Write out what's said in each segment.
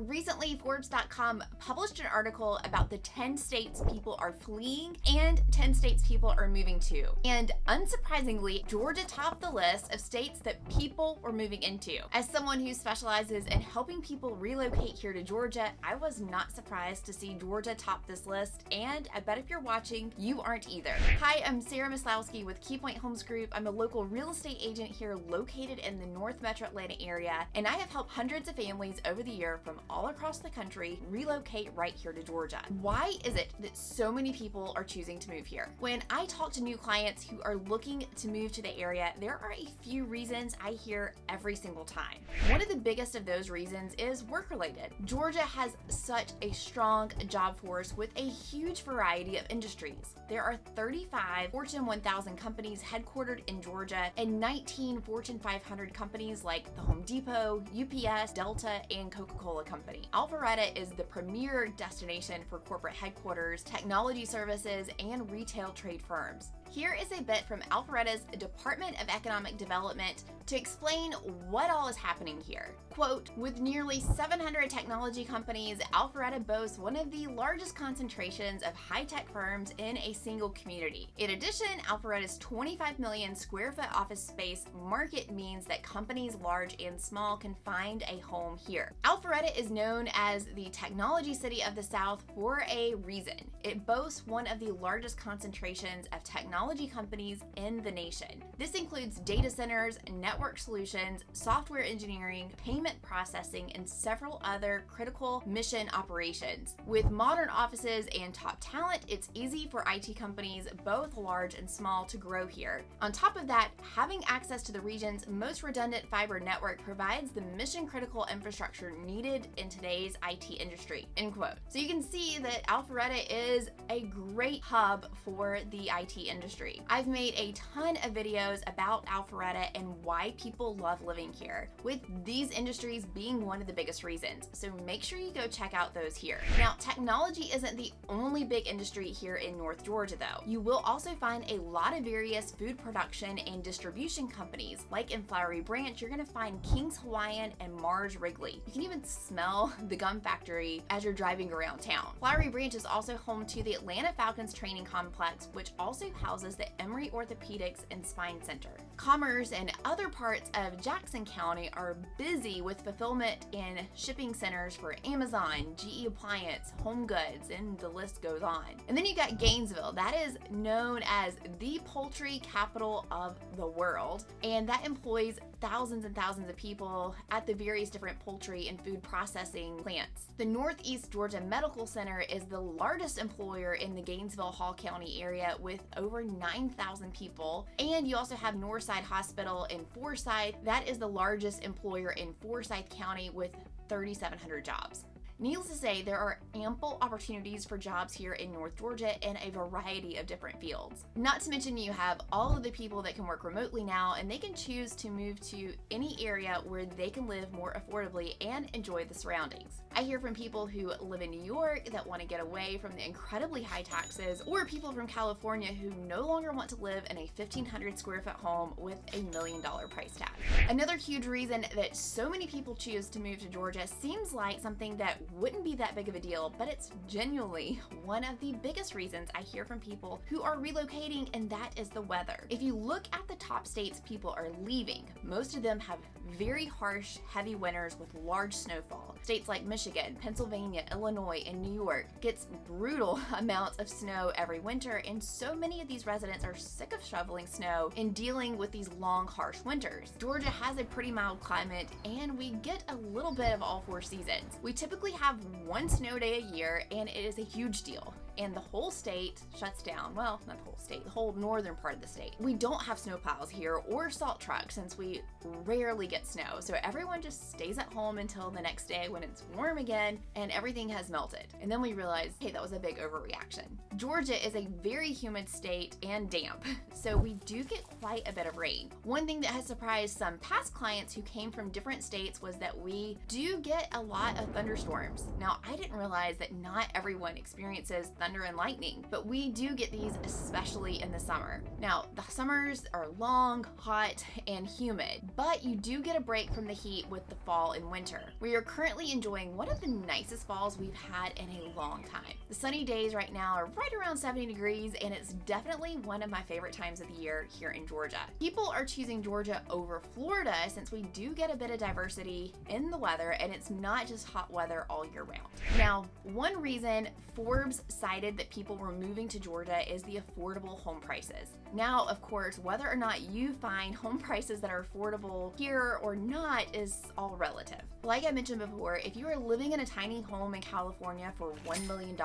Recently, Forbes.com published an article about the 10 states people are fleeing and 10 states people are moving to. And unsurprisingly, Georgia topped the list of states that people were moving into. As someone who specializes in helping people relocate here to Georgia, I was not surprised to see Georgia top this list, and I bet if you're watching, you aren't either. Hi, I'm Sarah Maslowski with KeyPoint Homes Group. I'm a local real estate agent here located in the North Metro Atlanta area, and I have helped hundreds of families over the year from all across the country relocate right here to Georgia. Why is it that so many people are choosing to move here? When I talk to new clients who are looking to move to the area, there are a few reasons I hear every single time. One of the biggest of those reasons is work-related. Georgia has such a strong job force with a huge variety of industries. There are 35 Fortune 1000 companies headquartered in Georgia and 19 Fortune 500 companies like the Home Depot, UPS, Delta, and Coca-Cola Company. Alpharetta is the premier destination for corporate headquarters, technology services, and retail trade firms. Here is a bit from Alpharetta's Department of Economic Development to explain what all is happening here. Quote, with nearly 700 technology companies, Alpharetta boasts one of the largest concentrations of high-tech firms in a single community. In addition, Alpharetta's 25 million square foot office space market means that companies large and small can find a home here. Alpharetta is known as the technology city of the South for a reason. It boasts one of the largest concentrations of technology companies in the nation. This includes data centers, network solutions, software engineering, payment processing, and several other critical mission operations. With modern offices and top talent, it's easy for IT companies, both large and small, to grow here. On top of that, having access to the region's most redundant fiber network provides the mission-critical infrastructure needed in today's IT industry, end quote. So you can see that Alpharetta is a great hub for the IT industry. I've made a ton of videos about Alpharetta and why people love living here, with these industries being one of the biggest reasons. So make sure you go check out those here. Now, technology isn't the only big industry here in North Georgia though. You will also find a lot of various food production and distribution companies. Like in Flowery Branch, you're gonna find King's Hawaiian and Mars Wrigley. You can even smell the gum factory as you're driving around town. Flowery Branch is also home to the Atlanta Falcons training complex, which also houses the Emory Orthopedics and Spine Center. Commerce and other parts of Jackson County are busy with fulfillment and shipping centers for Amazon, GE Appliance, Home Goods, and the list goes on. And then you got Gainesville. That is known as the poultry capital of the world, and that employs thousands and thousands of people at the various different poultry and food processing plants. The Northeast Georgia Medical Center is the largest employer in the Gainesville-Hall County area with over 9,000 people. And you also have Northside Hospital in Forsyth. That is the largest employer in Forsyth County with 3,700 jobs. Needless to say, there are ample opportunities for jobs here in North Georgia in a variety of different fields. Not to mention you have all of the people that can work remotely now, and they can choose to move to any area where they can live more affordably and enjoy the surroundings. I hear from people who live in New York that want to get away from the incredibly high taxes, or people from California who no longer want to live in a 1,500 square foot home with $1 million price tag. Another huge reason that so many people choose to move to Georgia seems like something that wouldn't be that big of a deal, but it's genuinely one of the biggest reasons I hear from people who are relocating, and that is the weather. If you look at the top states people are leaving, most of them have very harsh, heavy winters with large snowfall. States like Michigan, Pennsylvania, Illinois, and New York gets brutal amounts of snow every winter, and so many of these residents are sick of shoveling snow and dealing with these long, harsh winters. Georgia has a pretty mild climate, and we get a little bit of all 4 seasons. We typically have one snow day a year, and it is a huge deal. And the whole state shuts down. Well, not the whole state, the whole northern part of the state. We don't have snowplows here or salt trucks since we rarely get snow. So everyone just stays at home until the next day when it's warm again and everything has melted. And then we realize, hey, that was a big overreaction. Georgia is a very humid state and damp, so we do get quite a bit of rain. One thing that has surprised some past clients who came from different states was that we do get a lot of thunderstorms. Now, I didn't realize that not everyone experiences thunder and lightning, but we do get these especially in the summer. Now, the summers are long, hot, and humid, but you do get a break from the heat with the fall and winter. We are currently enjoying one of the nicest falls we've had in a long time. The sunny days right now are right around 70 degrees, and it's definitely one of my favorite times of the year here in Georgia. People are choosing Georgia over Florida since we do get a bit of diversity in the weather, and it's not just hot weather all year round. Now, one reason Forbes cited that people were moving to Georgia is the affordable home prices. Now, of course, whether or not you find home prices that are affordable here or not is all relative. Like I mentioned before, if you are living in a tiny home in California for $1 million,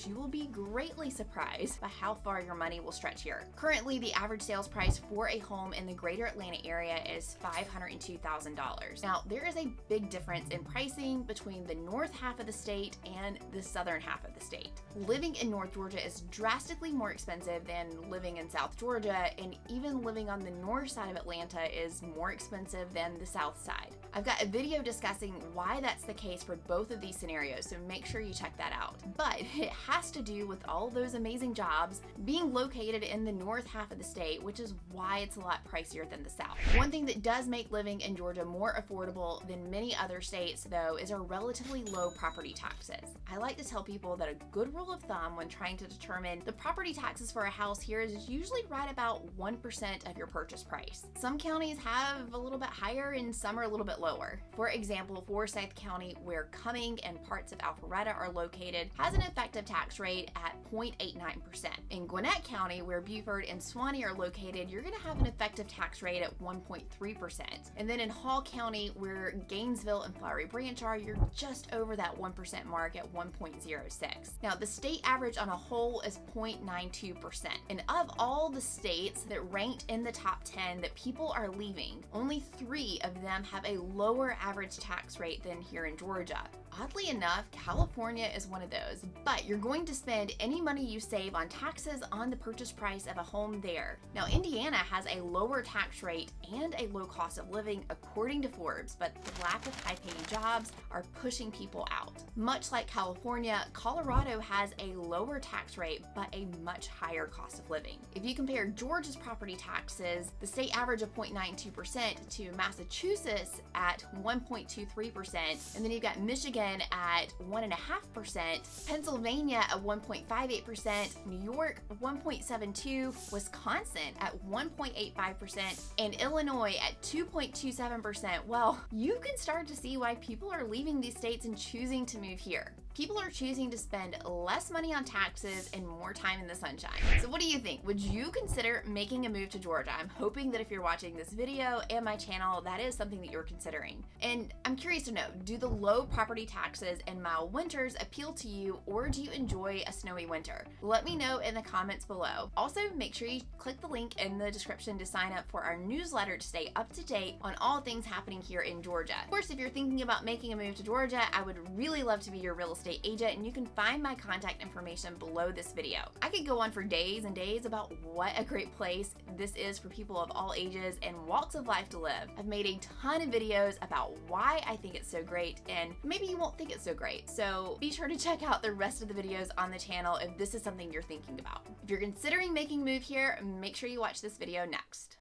you will be greatly surprised by how far your money will stretch here. Currently, the average sales price for a home in the greater Atlanta area is $502,000. Now, there is a big difference in pricing between the north half of the state and the southern half of the state. Living in North Georgia is drastically more expensive than living in South Georgia, and even living on the north side of Atlanta is more expensive than the south side. I've got a video discussing why that's the case for both of these scenarios, so make sure you check that out. But it has to do with all those amazing jobs being located in the north half of the state, which is why it's a lot pricier than the south. One thing that does make living in Georgia more affordable than many other states, though, is our relatively low property taxes. I like to tell people that a good rule of thumb when trying to determine the property taxes for a house here is usually right about 1% of your purchase price. Some counties have a little bit higher and some are a little bit lower. For example, Forsyth County, where Cumming and parts of Alpharetta are located, has an effective tax rate at 0.89%. In Gwinnett County, where Beaufort and Suwannee are located, you're going to have an effective tax rate at 1.3%. And then in Hall County, where Gainesville and Flowery Branch are, you're just over that 1% mark at 1.06. Now, the state average on a whole is 0.92%. And of all the states that ranked in the top 10 that people are leaving, only 3 of them have a lower average tax rate than here in Georgia. Oddly enough, California is one of those, but you're going to spend any money you save on taxes on the purchase price of a home there. Now, Indiana has a lower tax rate and a low cost of living according to Forbes, but the lack of high-paying jobs are pushing people out. Much like California, Colorado has a lower tax rate, but a much higher cost of living. If you compare Georgia's property taxes, the state average of 0.92% to Massachusetts at 1.23%, and then you've got Michigan at 1.5%, Pennsylvania at 1.58%, New York 1.72%, Wisconsin at 1.85%, and Illinois at 2.27%. Well, you can start to see why people are leaving these states and choosing to move here. People are choosing to spend less money on taxes and more time in the sunshine. So what do you think? Would you consider making a move to Georgia? I'm hoping that if you're watching this video and my channel, that is something that you're considering. And I'm curious to know, do the low property taxes and mild winters appeal to you, or do you enjoy a snowy winter? Let me know in the comments below. Also, make sure you click the link in the description to sign up for our newsletter to stay up to date on all things happening here in Georgia. Of course, if you're thinking about making a move to Georgia, I would really love to be your real estate agent, and you can find my contact information below this video. I could go on for days and days about what a great place this is for people of all ages and walks of life to live. I've made a ton of videos about why I think it's so great, and maybe you won't think it's so great, so be sure to check out the rest of the videos on the channel if this is something you're thinking about. If you're considering making a move here, make sure you watch this video next.